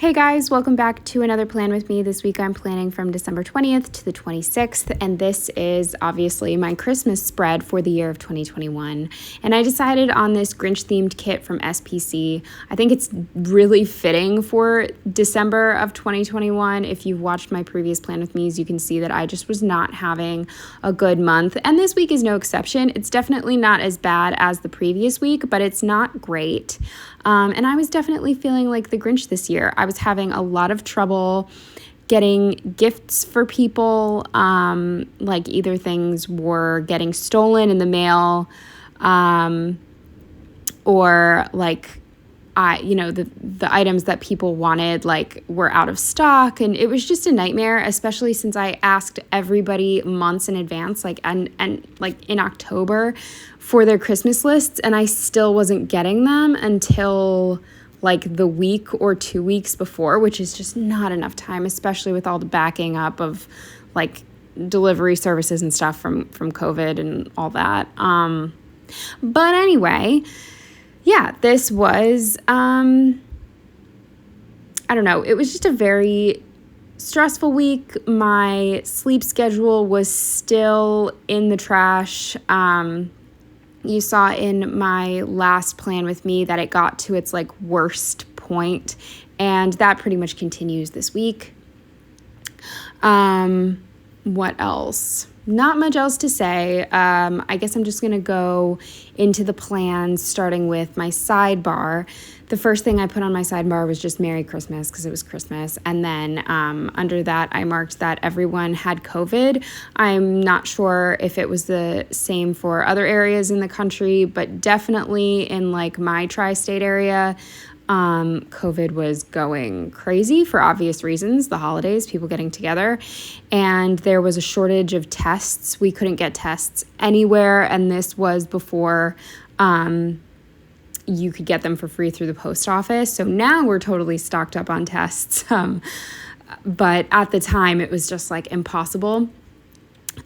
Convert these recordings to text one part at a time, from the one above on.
Hey guys, welcome back to another plan with me. This week I'm planning from December 20th to the 26th, and this is obviously my Christmas spread for the year of 2021. And I decided on this Grinch themed kit from SPC. I think it's really fitting for December of 2021. If you've watched my previous plan with me, you can see that I just was not having a good month, and this week is no exception. It's definitely not as bad as the previous week, but it's not great. And I was definitely feeling like the Grinch this year. I was having a lot of trouble getting gifts for people. Like either things were getting stolen in the mail, or like the items that people wanted like were out of stock, and it was just a nightmare, especially since I asked everybody months in advance, like and like in October for their Christmas lists, and I still wasn't getting them until like the week or 2 weeks before, which is just not enough time, especially with all the backing up of like delivery services and stuff from COVID and all that. But anyway, yeah, this was, I don't know, it was just a very stressful week. My sleep schedule was still in the trash. You saw in my last plan with me that it got to its like worst point, and that pretty much continues this week. What else? Not much else to say. I guess I'm just going to go into the plans, starting with my sidebar. The first thing I put on my sidebar was just Merry Christmas because it was Christmas. And then under that, I marked that everyone had COVID. I'm not sure if it was the same for other areas in the country, but definitely in like my tri-state area, COVID was going crazy for obvious reasons, the holidays, people getting together, and there was a shortage of tests. We couldn't get tests anywhere, and this was before you could get them for free through the post office. So now we're totally stocked up on tests, but at the time it was just like impossible.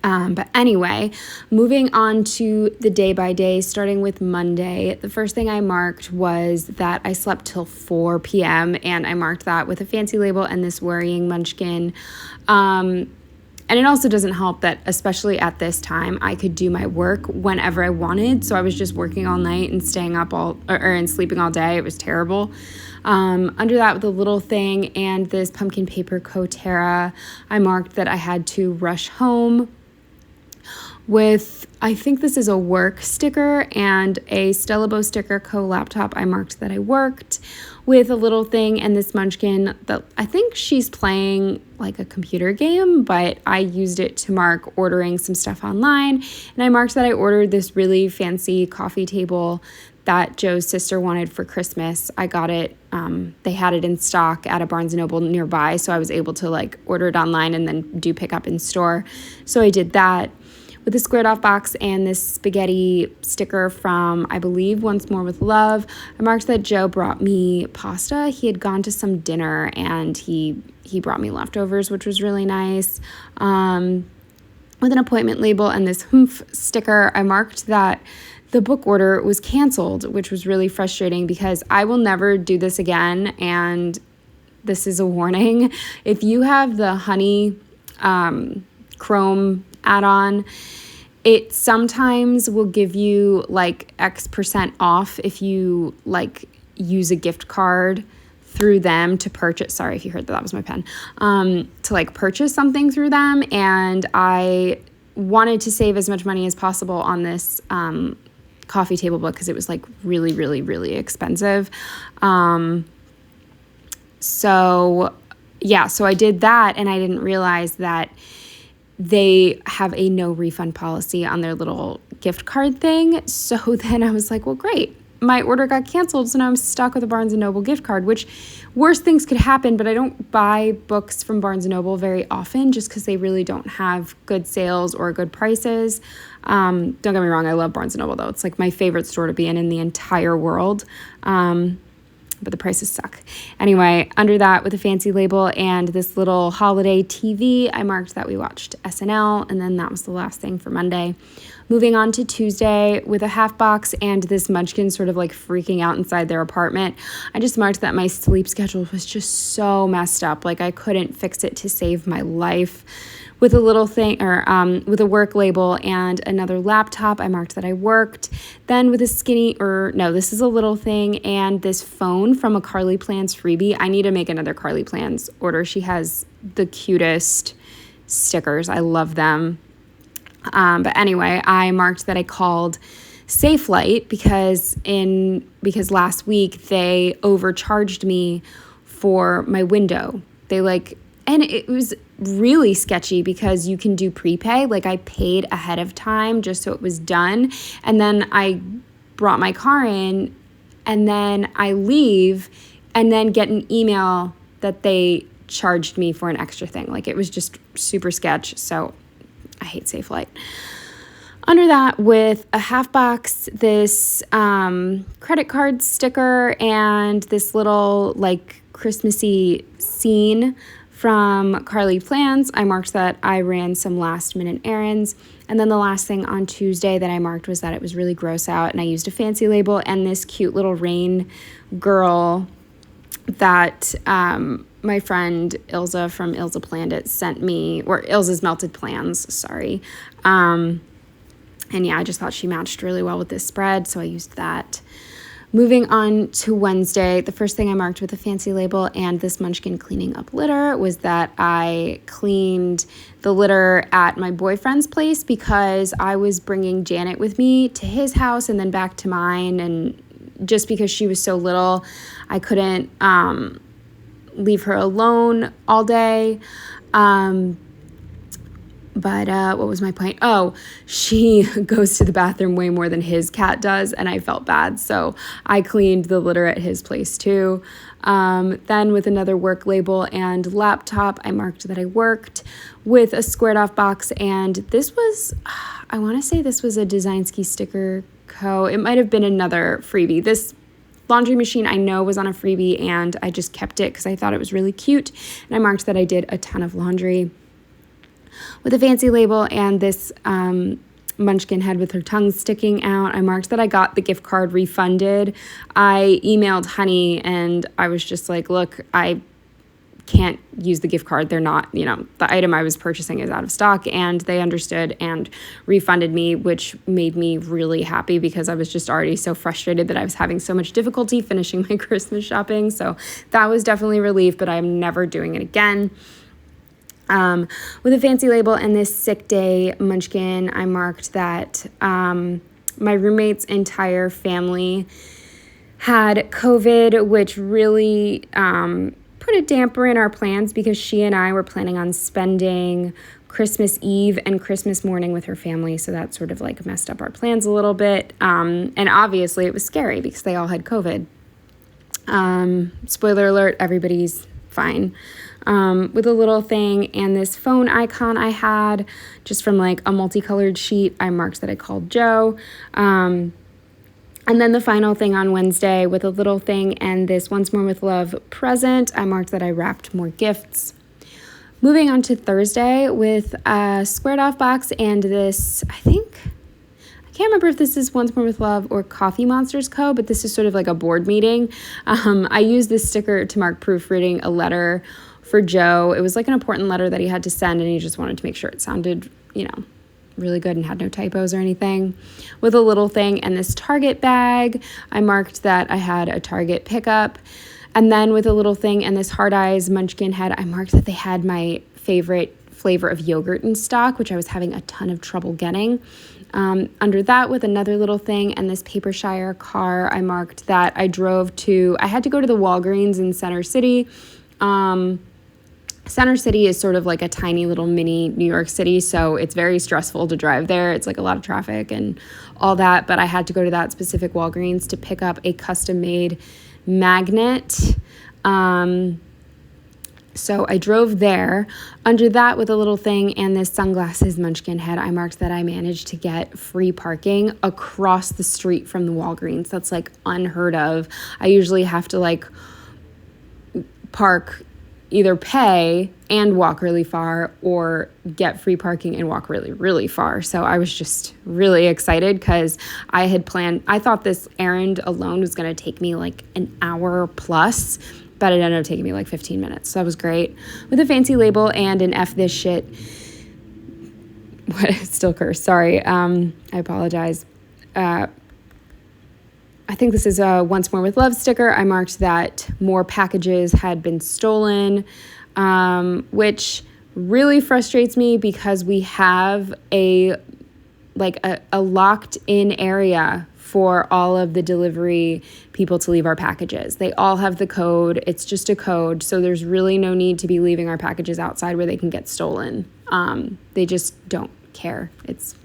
But anyway, moving on to the day by day, starting with Monday, the first thing I marked was that I slept till 4 p.m. and I marked that with a fancy label and this worrying munchkin. And it also doesn't help that, especially at this time, I could do my work whenever I wanted. So I was just working all night and staying up and sleeping all day. It was terrible. Under that, with a little thing and this pumpkin paper Coterra, I marked that I had to rush home with, I think this is a work sticker and a Stellabo sticker laptop. I marked that I worked with a little thing and this munchkin that I think she's playing like a computer game, but I used it to mark ordering some stuff online. And I marked that I ordered this really fancy coffee table that Joe's sister wanted for Christmas. I got it, they had it in stock at a Barnes & Noble nearby, so I was able to like order it online and then do pick up in store. So I did that with a squared off box and this spaghetti sticker from, I believe, Once More with Love. I marked that Joe brought me pasta. He had gone to some dinner and he brought me leftovers, which was really nice. With an appointment label and this humph sticker, I marked that the book order was canceled, which was really frustrating because I will never do this again. And this is a warning. If you have the Honey Chrome add-on, it sometimes will give you like X% off if you like use a gift card through them to purchase. Sorry if you heard that was my pen. To like purchase something through them, and I wanted to save as much money as possible on this coffee table book because it was like really, really, really expensive. So I did that, and I didn't realize that they have a no refund policy on their little gift card thing. So then I was like, well, great. My order got canceled, so now I'm stuck with a Barnes & Noble gift card, which worse things could happen, but I don't buy books from Barnes & Noble very often just because they really don't have good sales or good prices. Don't get me wrong, I love Barnes & Noble, though. It's like my favorite store to be in the entire world. but the prices suck. Anyway, under that with a fancy label and this little holiday TV, I marked that we watched SNL, and then that was the last thing for Monday. Moving on to Tuesday with a half box and this munchkin sort of like freaking out inside their apartment. I just marked that my sleep schedule was just so messed up. Like I couldn't fix it to save my life. With a little thing, or with a work label and another laptop, I marked that I worked. Then with a this is a little thing, and this phone from a Carly Plans freebie. I need to make another Carly Plans order. She has the cutest stickers. I love them. But anyway, I marked that I called Safelite because last week they overcharged me for my window. And it was really sketchy because you can do prepay. Like I paid ahead of time just so it was done. And then I brought my car in, and then I leave and then get an email that they charged me for an extra thing. Like it was just super sketch. So I hate Safelite. Under that, with a half box, this credit card sticker and this little like Christmassy scene from Carly Plans, I marked that I ran some last minute errands. And then the last thing on Tuesday that I marked was that it was really gross out, and I used a fancy label and this cute little rain girl that my friend Ilza from Ilza Planned It sent me, or Ilza's Melted Plans, sorry. And yeah, I just thought she matched really well with this spread, so I used that. Moving on to Wednesday, the first thing I marked with a fancy label and this Munchkin cleaning up litter was that I cleaned the litter at my boyfriend's place because I was bringing Janet with me to his house and then back to mine, and just because she was so little, I couldn't leave her alone all day. But what was my point? Oh, she goes to the bathroom way more than his cat does, and I felt bad. So I cleaned the litter at his place too. Then with another work label and laptop, I marked that I worked with a squared off box. And this was, I want to say this was a Designsky Sticker Co. It might have been another freebie. This laundry machine I know was on a freebie, and I just kept it because I thought it was really cute. And I marked that I did a ton of laundry. With a fancy label and this munchkin head with her tongue sticking out, I marked that I got the gift card refunded. I emailed Honey and I was just like, look, I can't use the gift card. They're not, the item I was purchasing is out of stock, and they understood and refunded me, which made me really happy because I was just already so frustrated that I was having so much difficulty finishing my Christmas shopping. So that was definitely a relief, but I'm never doing it again. With a fancy label and this sick day munchkin, I marked that my roommate's entire family had COVID, which really put a damper in our plans because she and I were planning on spending Christmas Eve and Christmas morning with her family. So that sort of like messed up our plans a little bit. And obviously it was scary because they all had COVID. Spoiler alert, everybody's fine. With a little thing and this phone icon I had just from like a multicolored sheet, I marked that I called Joe. And then the final thing on Wednesday with a little thing and this Once More with Love present, I marked that I wrapped more gifts. Moving on to Thursday with a squared off box and this, I can't remember if this is Once More with Love or Coffee Monsters Co., but this is sort of like a board meeting. I used this sticker to mark proofreading a letter for Joe. It was like an important letter that he had to send, and he just wanted to make sure it sounded, really good and had no typos or anything. With a little thing and this Target bag, I marked that I had a Target pickup. And then with a little thing and this Hard Eyes Munchkin head, I marked that they had my favorite flavor of yogurt in stock, which I was having a ton of trouble getting. Under that, with another little thing and this Papershire car, I marked that I had to go to the Walgreens in Center City. Center City is sort of like a tiny little mini New York City, so it's very stressful to drive there. It's like a lot of traffic and all that, but I had to go to that specific Walgreens to pick up a custom-made magnet. So I drove there. Under that, with a little thing and this sunglasses munchkin head, I marked that I managed to get free parking across the street from the Walgreens. That's like unheard of. I usually have to like park, either pay and walk really far, or get free parking and walk really, really far. So I was just really excited because I thought this errand alone was going to take me like an hour plus, but it ended up taking me like 15 minutes. So that was great. With a fancy label and an F this shit. Still curse. Sorry. I apologize. I think this is a Once More with Love sticker. I marked that more packages had been stolen, which really frustrates me because we have a locked in area for all of the delivery people to leave our packages. They all have the code. It's just a code. So there's really no need to be leaving our packages outside where they can get stolen. They just don't care. It's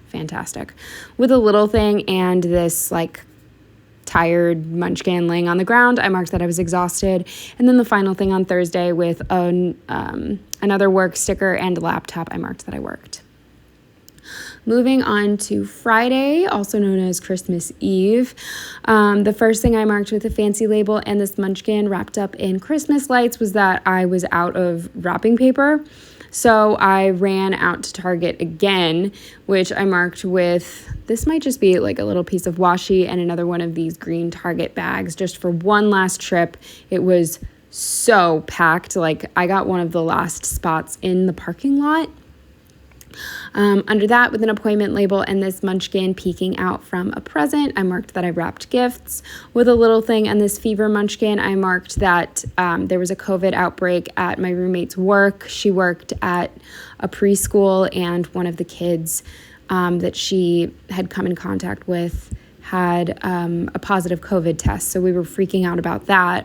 fantastic. With a little thing and this like tired munchkin laying on the ground, I marked that I was exhausted. And then the final thing on Thursday with another work sticker and a laptop, I marked that I worked. Moving on to Friday, also known as Christmas Eve. The first thing I marked with a fancy label and this munchkin wrapped up in Christmas lights was that I was out of wrapping paper. So I ran out to Target again, which I marked with, this might just be like a little piece of washi and another one of these green Target bags just for one last trip. It was so packed. Like I got one of the last spots in the parking lot. Under that, with an appointment label and this munchkin peeking out from a present, I marked that I wrapped gifts. With a little thing and this fever munchkin, I marked that there was a COVID outbreak at my roommate's work. She worked at a preschool, and one of the kids that she had come in contact with had a positive COVID test. So we were freaking out about that.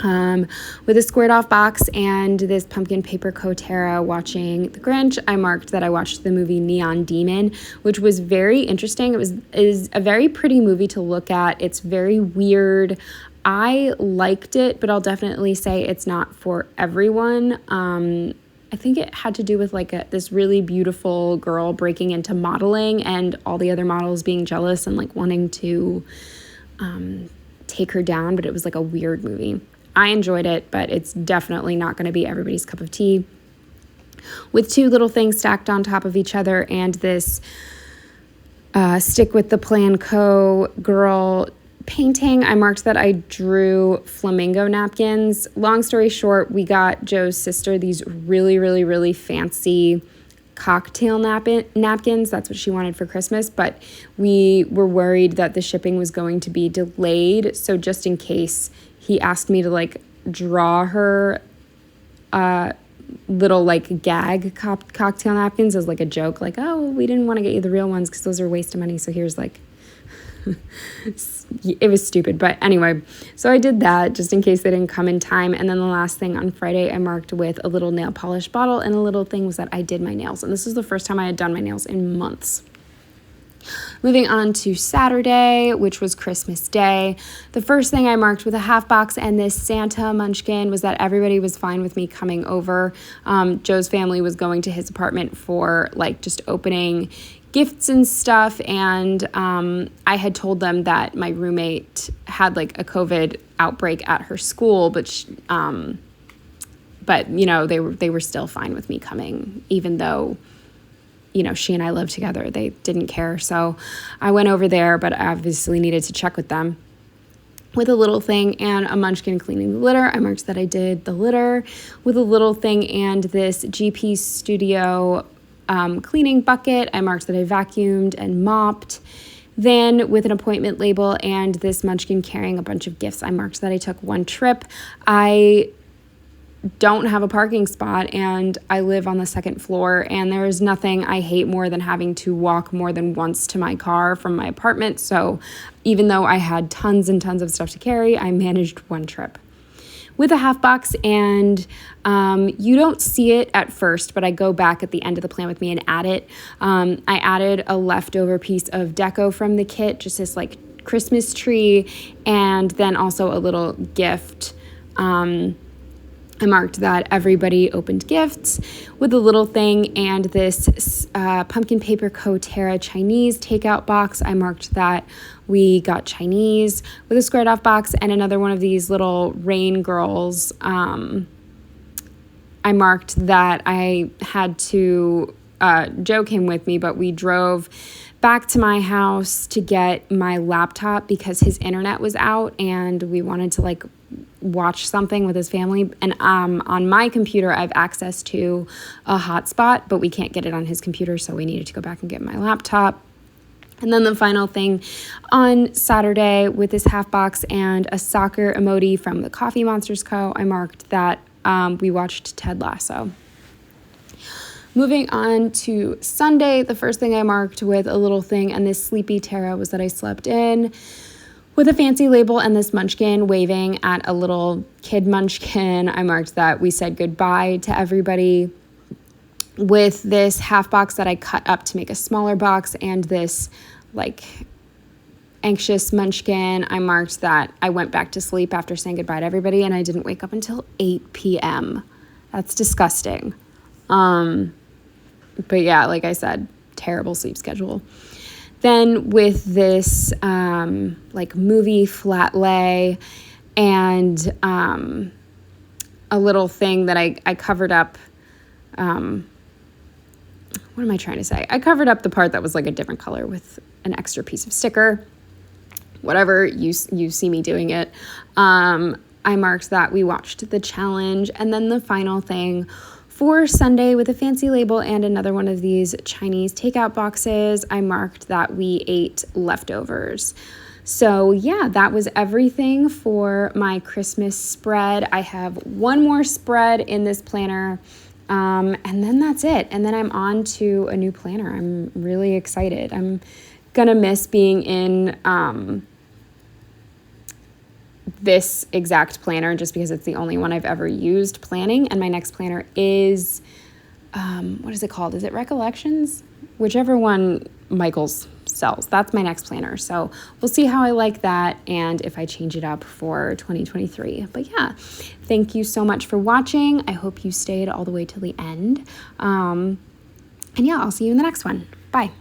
With a squared off box and this pumpkin paper Kotera watching The Grinch, I marked that I watched the movie Neon Demon, which was very interesting. It is a very pretty movie to look at. It's very weird. I liked it, but I'll definitely say it's not for everyone. I think it had to do with like this really beautiful girl breaking into modeling and all the other models being jealous and like wanting to take her down, but it was like a weird movie. I enjoyed it, but it's definitely not going to be everybody's cup of tea. With two little things stacked on top of each other and this Stick with the Plan Co. girl painting, I marked that I drew flamingo napkins. Long story short, we got Joe's sister these really, really, really fancy cocktail napkins. That's what she wanted for Christmas, but we were worried that the shipping was going to be delayed. So just in case, he asked me to like draw her little like gag cocktail napkins as like a joke, like, oh, we didn't want to get you the real ones because those are a waste of money, so here's like it was stupid, but anyway, so I did that just in case they didn't come in time. And then the last thing on Friday I marked with a little nail polish bottle, and a little thing was that I did my nails, and this is the first time I had done my nails in months. Moving on to Saturday, which was Christmas Day. The first thing I marked with a half box and this Santa munchkin was that everybody was fine with me coming over. Joe's family was going to his apartment for like just opening gifts and stuff, and I had told them that my roommate had like a COVID outbreak at her school, but you know, they were still fine with me coming, even though, you know, she and I lived together. They didn't care. So I went over there, but I obviously needed to check with them. With a little thing and a munchkin cleaning the litter, I marked that I did the litter. With a little thing and this GP Studio cleaning bucket, I marked that I vacuumed and mopped. Then with an appointment label and this munchkin carrying a bunch of gifts, I marked that I took one trip. I don't have a parking spot and I live on the second floor, and there is nothing I hate more than having to walk more than once to my car from my apartment. So even though I had tons and tons of stuff to carry, I managed one trip. With a half box, and you don't see it at first, but I go back at the end of the plan with me and add it. I added a leftover piece of deco from the kit, just this like Christmas tree, and then also a little gift I marked that everybody opened gifts with a little thing, and this Pumpkin Paper Co. Terra Chinese takeout box. I marked that we got Chinese with a squared off box, and another one of these little rain girls. I marked that I had to, Joe came with me, but we drove back to my house to get my laptop because his internet was out and we wanted to like watch something with his family. And on my computer, I have access to a hotspot, but we can't get it on his computer, so we needed to go back and get my laptop. And then the final thing on Saturday with this half box and a soccer emoji from the Coffee Monsters Co., I marked that we watched Ted Lasso. Moving on to Sunday, the first thing I marked with a little thing and this sleepy Terra was that I slept in with a fancy label and this munchkin waving at a little kid munchkin. I marked that we said goodbye to everybody with this half box that I cut up to make a smaller box and this like anxious munchkin. I marked that I went back to sleep after saying goodbye to everybody and I didn't wake up until 8 p.m. That's disgusting. But yeah, like I said, terrible sleep schedule. Then with this like movie flat lay and a little thing that I covered up. What am I trying to say? I covered up the part that was like a different color with an extra piece of sticker. Whatever, you see me doing it. I marked that we watched the challenge. And then the final thing for Sunday with a fancy label and another one of these Chinese takeout boxes, I marked that we ate leftovers. So yeah, that was everything for my Christmas spread. I have one more spread in this planner, and then that's it. And then I'm on to a new planner. I'm really excited. I'm gonna miss being in this exact planner just because it's the only one I've ever used planning. And my next planner is, what is it called? Is it Recollections? Whichever one Michaels sells. That's my next planner. So we'll see how I like that and if I change it up for 2023. But yeah, thank you so much for watching. I hope you stayed all the way till the end. And yeah, I'll see you in the next one. Bye.